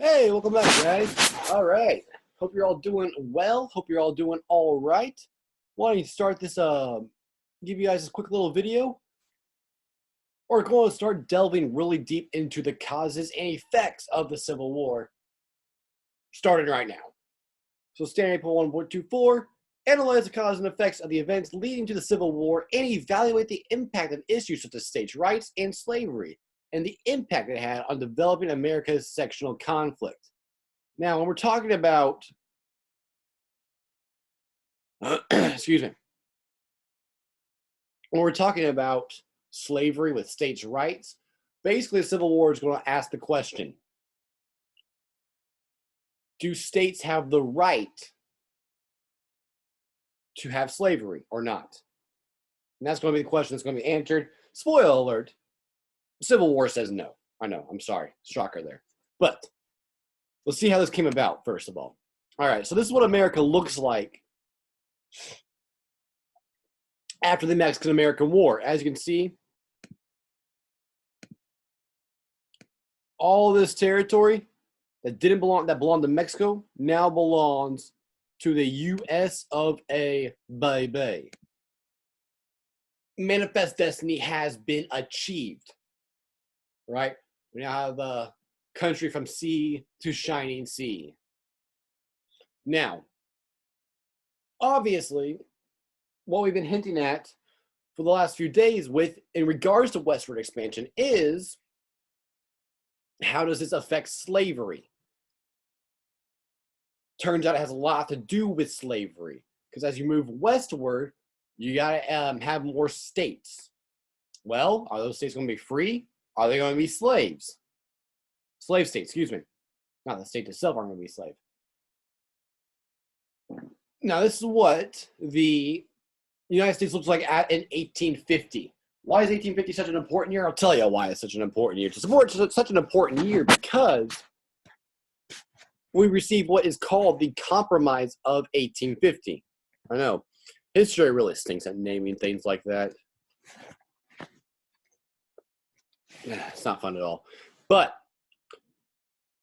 Hey, welcome back, guys. All right. Hope you're all doing well. Hope you're all doing all right. Why don't you start this, give you guys a quick little video. We're going to start delving really deep into the causes and effects of the Civil War, starting right now. So standard 1.24, analyze the causes and effects of the events leading to the Civil War and evaluate the impact of issues such as states' rights and slavery, and the impact it had on developing America's sectional conflict. Now, when we're talking about, excuse me, when we're talking about slavery with states' rights, basically the Civil War is going to ask the question, do states have the right to have slavery or not? And that's going to be the question that's going to be answered. Spoiler alert, Civil War says no. I know, I'm sorry, shocker there. But let's see how this came about, first of all. All right, so this is what America looks like after the Mexican-American War. As you can see, all this territory that belonged to Mexico now belongs to the U.S. of A. baby. Manifest destiny has been achieved, right? We now have a country from sea to shining sea. Now, obviously, what we've been hinting at for the last few days in regards to westward expansion is, how does this affect slavery? Turns out it has a lot to do with slavery, because as you move westward, you gotta have more states. Well, are those states going to be free? Are they going to be slaves? Slave states, excuse me. Not the state itself aren't going to be slave. Now, this is what the United States looks like in 1850. Why is 1850 such an important year? I'll tell you why it's such an important year. It's such an important year because we received what is called the Compromise of 1850. I know, history really stinks at naming things like that. It's not fun at all. But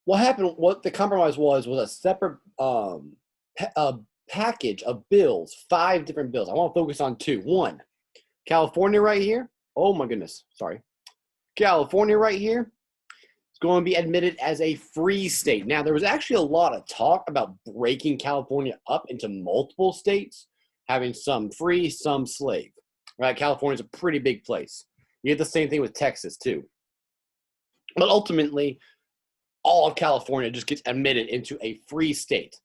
what happened, what the compromise was a separate package of bills, 5 different bills. I want to focus on 2. One, California right here. Oh my goodness, sorry. California right here is going to be admitted as a free state. Now, there was actually a lot of talk about breaking California up into multiple states, having some free, some slave. Right? California's a pretty big place. You get the same thing with Texas, too. But ultimately, all of California just gets admitted into a free state.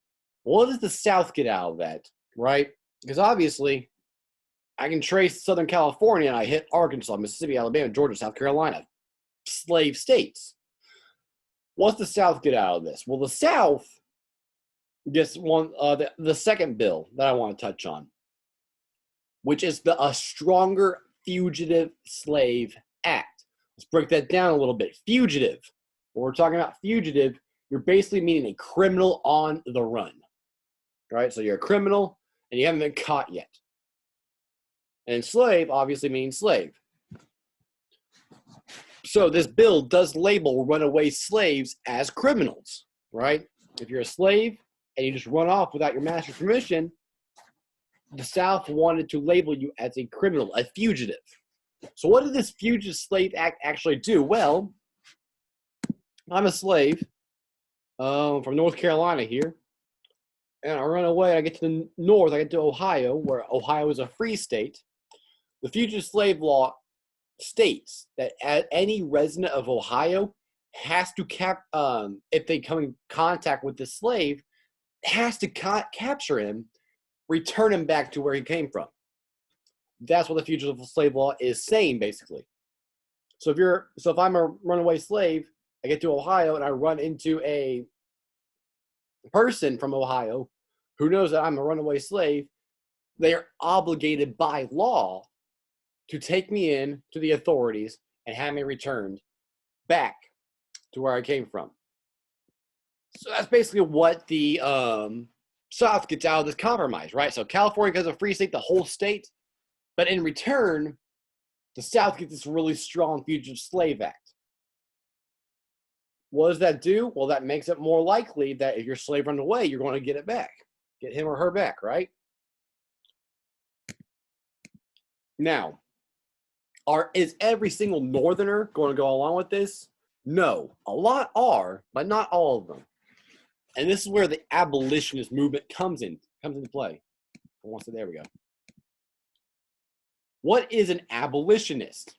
What does the South get out of that, right? Because obviously, I can trace Southern California and I hit Arkansas, Mississippi, Alabama, Georgia, South Carolina. Slave states. What's the South get out of this? Well, the South gets the second bill that I want to touch on, which is a stronger Fugitive Slave Act. Let's break that down a little bit. Fugitive. When we're talking about fugitive, you're basically meaning a criminal on the run. Right? So you're a criminal and you haven't been caught yet. And slave obviously means slave. So this bill does label runaway slaves as criminals, right? If you're a slave and you just run off without your master's permission, the South wanted to label you as a criminal, a fugitive. So what did this Fugitive Slave Act actually do? Well, I'm a slave from North Carolina here, and I run away. I get to the north. I get to Ohio, where Ohio is a free state. The Fugitive Slave Law states that any resident of Ohio has to if they come in contact with the slave, has to capture him, return him back to where he came from. That's what the Fugitive Slave Law is saying, basically. So if I'm a runaway slave, I get to Ohio and I run into a person from Ohio who knows that I'm a runaway slave, they are obligated by law to take me in to the authorities and have me returned back to where I came from. So that's basically what the South gets out of this compromise, right? So California has a free state, the whole state, but in return, the South gets this really strong Fugitive Slave Act. What does that do? Well, that makes it more likely that if your slave runs away, you're going to get it back, get him or her back, right? Now, is every single Northerner going to go along with this? No, a lot are, but not all of them. And this is where the abolitionist movement comes into play. There we go. What is an abolitionist?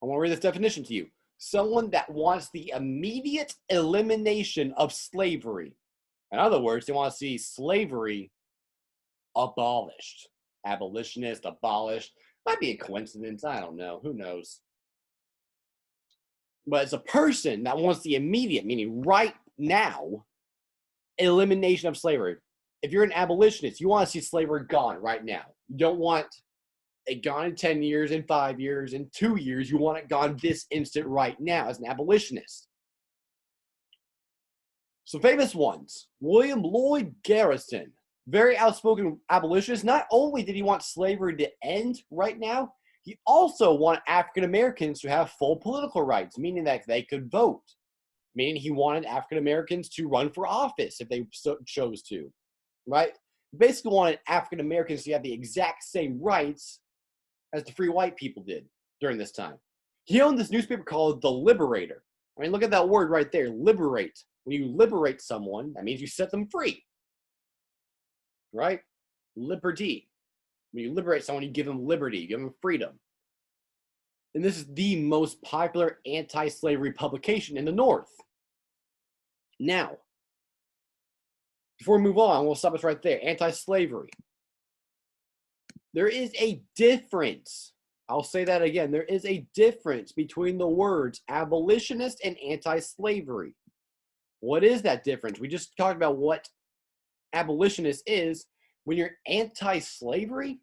I want to read this definition to you. Someone that wants the immediate elimination of slavery. In other words, they want to see slavery abolished. Abolitionist, abolished. Might be a coincidence. I don't know. Who knows? But it's a person that wants the immediate, meaning right now, elimination of slavery. If you're an abolitionist, you want to see slavery gone right now. You don't want it gone in 10 years, in 5 years, in 2 years. You want it gone this instant right now as an abolitionist. Some famous ones. William Lloyd Garrison, very outspoken abolitionist. Not only did he want slavery to end right now, he also wanted African Americans to have full political rights, meaning that they could vote. Meaning he wanted African Americans to run for office if they chose to, right? He basically wanted African Americans to have the exact same rights as the free white people did during this time. He owned this newspaper called The Liberator. I mean, look at that word right there, liberate. When you liberate someone, that means you set them free, right? Liberty. When you liberate someone, you give them liberty, you give them freedom. And this is the most popular anti-slavery publication in the North. Now, before we move on, we'll stop us right there. Anti-slavery. There is a difference. I'll say that again. There is a difference between the words abolitionist and anti-slavery. What is that difference? We just talked about what abolitionist is. When you're anti-slavery,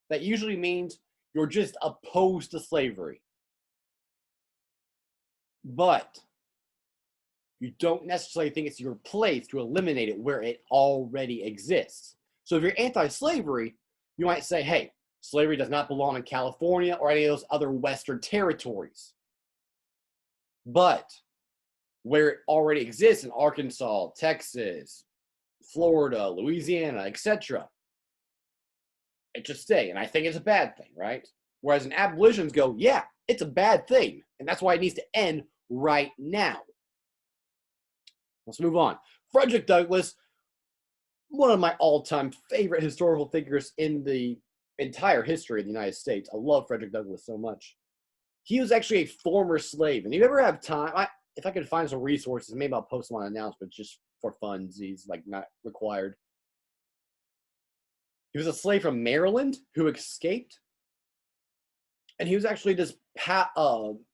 that usually means you're just opposed to slavery. But you don't necessarily think it's your place to eliminate it where it already exists. So if you're anti-slavery, you might say, hey, slavery does not belong in California or any of those other Western territories. But where it already exists in Arkansas, Texas, Florida, Louisiana, etc., it should stay. And I think it's a bad thing, right? Whereas in abolitionists go, yeah, it's a bad thing. And that's why it needs to end right now. Let's move on. Frederick Douglass, one of my all-time favorite historical figures in the entire history of the United States. I love Frederick Douglass so much. He was actually a former slave. And you ever have time, if I could find some resources, maybe I'll post them on announcements just for funsies, like not required. He was a slave from Maryland who escaped. And he was actually this powerful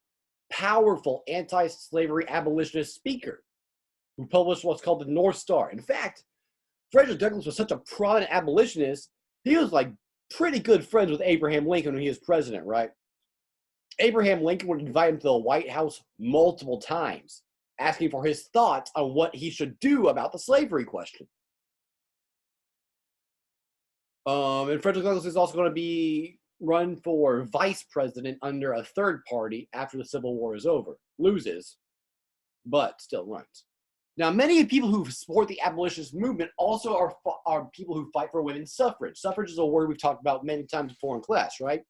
anti-slavery abolitionist speaker who published what's called the North Star. In fact, Frederick Douglass was such a prominent abolitionist, he was like pretty good friends with Abraham Lincoln when he was president, right? Abraham Lincoln would invite him to the White House multiple times, asking for his thoughts on what he should do about the slavery question. And Frederick Douglass is also going to be run for vice president under a third party after the Civil War is over. Loses, but still runs. Now, many people who support the abolitionist movement also are people who fight for women's suffrage. Suffrage is a word we've talked about many times before in class, right?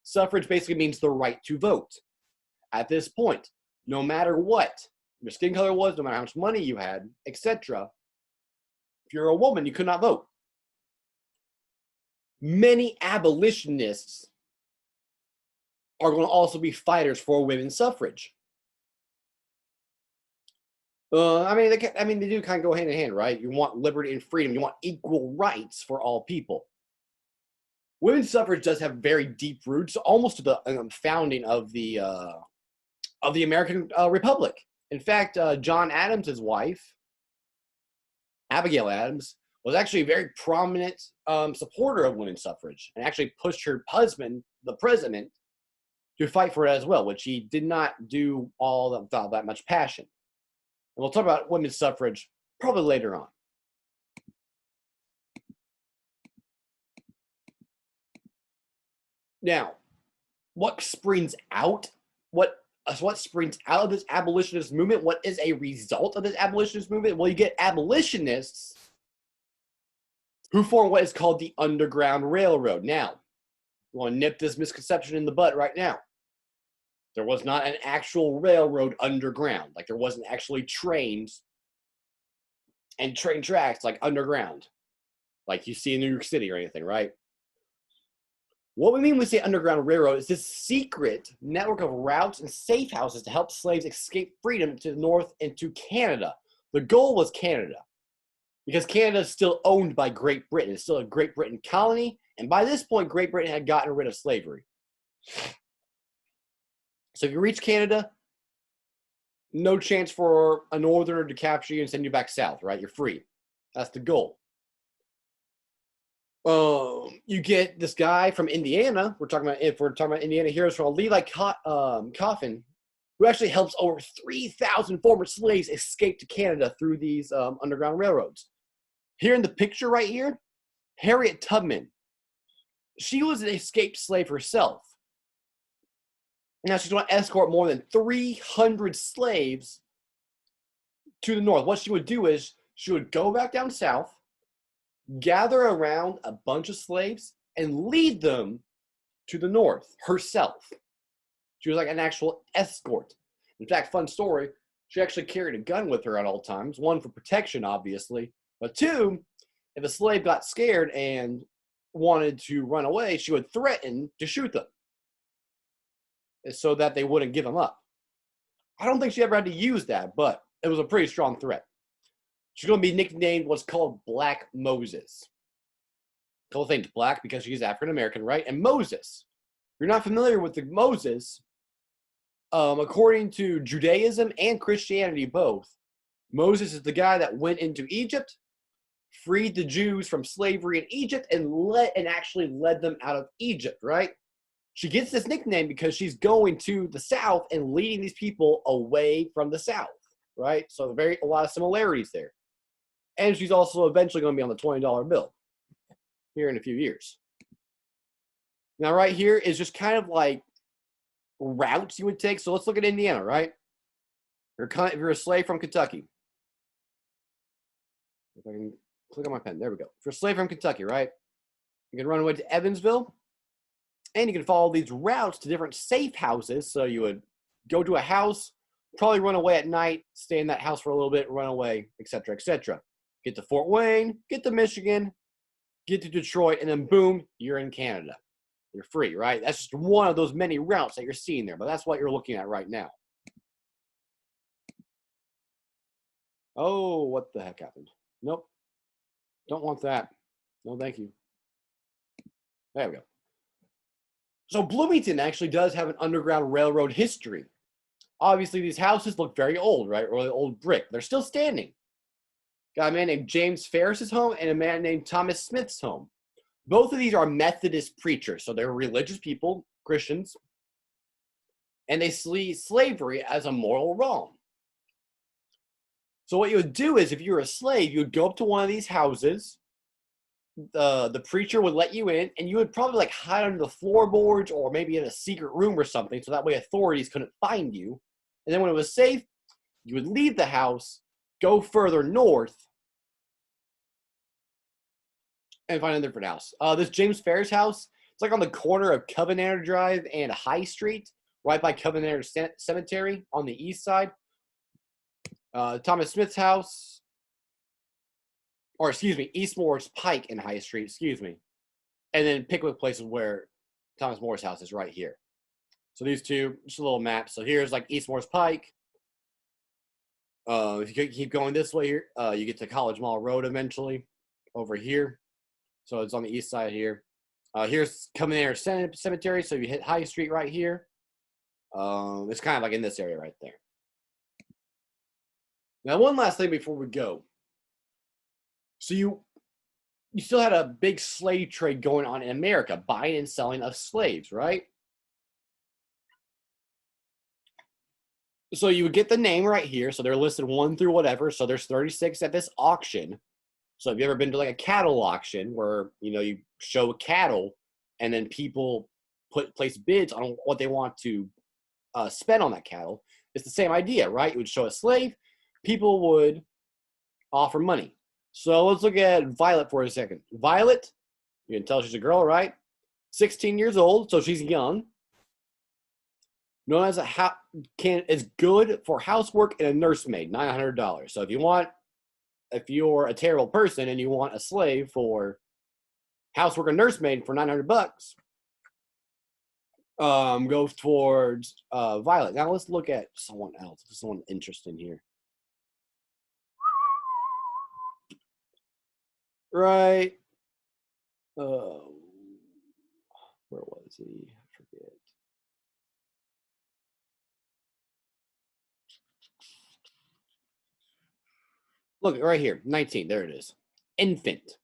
Suffrage basically means the right to vote. At this point, no matter what your skin color was, no matter how much money you had, etc., if you're a woman, you could not vote. Many abolitionists are going to also be fighters for women's suffrage. They do kind of go hand in hand, right? You want liberty and freedom. You want equal rights for all people. Women's suffrage does have very deep roots, almost to the founding of the American Republic. In fact, John Adams' wife, Abigail Adams, was actually a very prominent supporter of women's suffrage and actually pushed her husband, the president, to fight for it as well, which he did not do without that much passion. And we'll talk about women's suffrage probably later on. Now, what springs out? What So what springs out of this abolitionist movement? What is a result of this abolitionist movement? Well, you get abolitionists who form what is called the Underground Railroad. Now, I want to nip this misconception in the butt right now. There was not an actual railroad underground. Like there wasn't actually trains and train tracks like underground, like you see in New York City or anything, right? What we mean when we say Underground Railroad is this secret network of routes and safe houses to help slaves escape freedom to the north and to Canada. The goal was Canada, because Canada is still owned by Great Britain. It's still a Great Britain colony, and by this point, Great Britain had gotten rid of slavery. So if you reach Canada, no chance for a northerner to capture you and send you back south, right? You're free. That's the goal. You get this guy from Indiana. If we're talking about Indiana heroes, from Levi Coffin, who actually helps over 3,000 former slaves escape to Canada through these underground railroads. Here in the picture right here, Harriet Tubman. She was an escaped slave herself. Now she's going to escort more than 300 slaves to the north. What she would do is she would go back down south, gather around a bunch of slaves, and lead them to the north herself. She was like an actual escort. In fact, fun story, she actually carried a gun with her at all times. One, for protection, obviously. But two, if a slave got scared and wanted to run away, she would threaten to shoot them so that they wouldn't give him up. I don't think she ever had to use that, but it was a pretty strong threat. She's going to be nicknamed what's called Black Moses. A couple things. Black because she's African-American, right? And Moses. If you're not familiar with the Moses, according to Judaism and Christianity both, Moses is the guy that went into Egypt, freed the Jews from slavery in Egypt, and actually led them out of Egypt, right? She gets this nickname because she's going to the South and leading these people away from the South, right? So a lot of similarities there. And she's also eventually going to be on the $20 bill here in a few years. Now, right here is just kind of like routes you would take. So let's look at Indiana, right? If you're a slave from Kentucky. If I can click on my pen, there we go. If you're a slave from Kentucky, right? You can run away to Evansville. And you can follow these routes to different safe houses. So you would go to a house, probably run away at night, stay in that house for a little bit, run away, etc., etc. Get to Fort Wayne, get to Michigan, get to Detroit, and then boom, you're in Canada. You're free, right? That's just one of those many routes that you're seeing there, but that's what you're looking at right now. Oh, what the heck happened? Nope. Don't want that. No, thank you. There we go. So Bloomington actually does have an Underground Railroad history. Obviously, these houses look very old, right? Or old brick. They're still standing. Got a man named James Ferris's home and a man named Thomas Smith's home. Both of these are Methodist preachers, so they're religious people, Christians, and they see slavery as a moral wrong. So what you would do is, if you were a slave, you would go up to one of these houses, the preacher would let you in, and you would probably like hide under the floorboards or maybe in a secret room or something, so that way authorities couldn't find you. And then when it was safe, you would leave the house, go further north, and find a different house. This James Ferris house, it's like on the corner of Covenanter Drive and High Street, right by Covenanter Cemetery on the east side. Thomas Smith's house, or excuse me, East Morris Pike and High Street, excuse me. And then Pickwick Place is where Thomas Moore's house is, right here. So these two, just a little map. So here's like East Morris Pike. If you keep going this way here, you get to College Mall Road eventually over here. So it's on the east side here. Here's Covenanter Cemetery. So you hit High Street right here. It's kind of like in this area right there. Now, one last thing before we go. So you still had a big slave trade going on in America, buying and selling of slaves, right? So you would get the name right here. So they're listed 1 through whatever. So there's 36 at this auction. So have you ever been to like a cattle auction where, you show cattle and then people place bids on what they want to spent on that cattle. It's the same idea, right? You would show a slave, people would offer money. So let's look at Violet for a second. Violet, you can tell she's a girl, right? 16 years old, so she's young. Known as is good for housework and a nursemaid, $900. So if you're a terrible person and you want a slave for housework and nursemaid for $900, go towards Violet. Now let's look at someone else. Someone interesting here. Right. Where was he? I forget. Look right here, 19. There it is. Infant.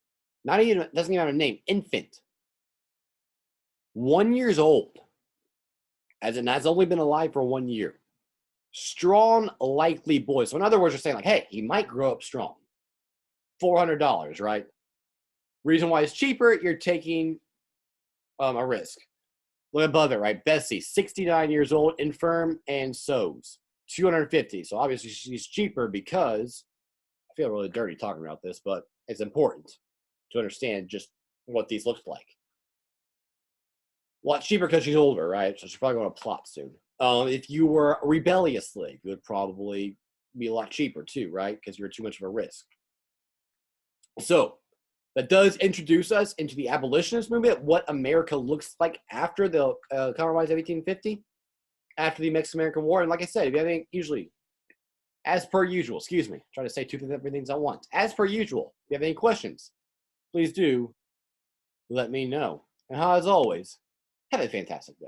Not even, doesn't even have a name. Infant. 1 year old. As in, has only been alive for 1 year. Strong, likely boy. So in other words, you're saying like, hey, he might grow up strong. $400, right? Reason why it's cheaper, you're taking a risk. Look above it, right? Bessie, 69 years old, infirm, and sews. $250. So obviously she's cheaper because I feel really dirty talking about this, but it's important to understand just what these look like. A lot cheaper because she's older, right? So she's probably going to plot soon. If you were a rebellious slave, it would probably be a lot cheaper too, right? Because you're too much of a risk. So that does introduce us into the abolitionist movement, what America looks like after the Compromise of 1850, after the Mexican-American War. And like I said, if you have any, usually, as per usual, excuse me, trying to say two different things at once. As per usual, if you have any questions, please do let me know. And as always, have a fantastic day.